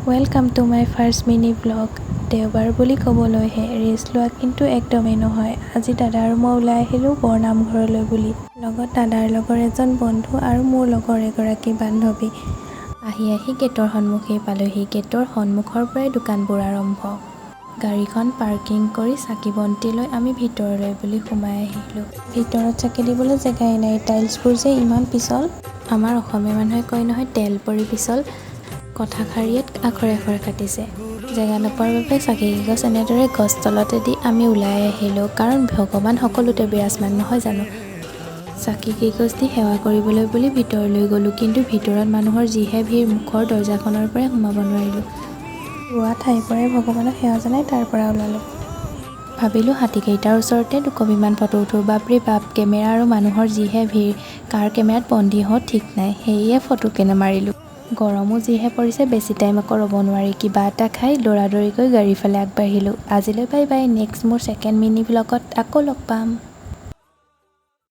Welcome to my first mini blog. দেওবাৰ বুলি ক'বলৈহে rest লোৱা কিন্তু একদমেই নহয়। আজি দাদা আৰু মই ওলাই আহিলোঁ বৰনামঘৰলৈ বুলি। লগত দাদাৰ লগৰ এজন বন্ধু আৰু মোৰ লগৰ এগৰাকী বান্ধৱী। আহি গেটৰ সন্মুখেই পালোহি। গেটৰ সন্মুখৰ পৰাই দোকানবোৰ আৰম্ভ। গাড়ীখন পাৰ্কিং কৰি চাকি বন্তি লৈ আমি ভিতৰলৈ বুলি সোমাই আহিলোঁ। ভিতৰত চাকি দিবলৈ জেগাই নাই, টাইলছবোৰ যে ইমান পিছল। আমাৰ অসমীয়া মানুহে কয় নহয় তেল পৰি পিছল, কথাষাৰিত আখৰে আখৰে কাটিছে। জেগা নোপোৱাৰ বাবে চাকি গছ এনেদৰে গছ তলতে দি আমি ওলাই আহিলোঁ, কাৰণ ভগৱান সকলোতে বিৰাজমান নহয় জানো। চাকি গছ দি সেৱা কৰিবলৈ বুলি ভিতৰলৈ গ'লোঁ, কিন্তু ভিতৰত মানুহৰ যিহে ভিৰ, মুখৰ দৰ্জাখনৰ পৰাই সোমাব নোৱাৰিলোঁ। ৰোৱা ঠাইৰ পৰাই ভগৱানক সেৱা জনাই তাৰ পৰা ওলালোঁ। ভাবিলোঁ হাতীকেইটাৰ ওচৰতে দুকপিমান ফটো উঠোঁ। বাপৰে বাপ, কেমেৰা আৰু মানুহৰ যিহে ভিৰ, কাৰ কেমেৰাত বন্দী হওঁ ঠিক নাই, সেয়ে ফটোকে নামাৰিলোঁ। গৰমো যিহে পৰিছে, বেছি টাইম আকৌ ৰ'ব নোৱাৰি। কিবা এটা খাই দৌৰাদৌৰিকৈ গাড়ীৰ ফালে আগবাঢ়িলোঁ। আজিলৈ বাই বাই, নেক্সট মোৰ ছেকেণ্ড মিনি ব্লগত আকৌ লগ পাম।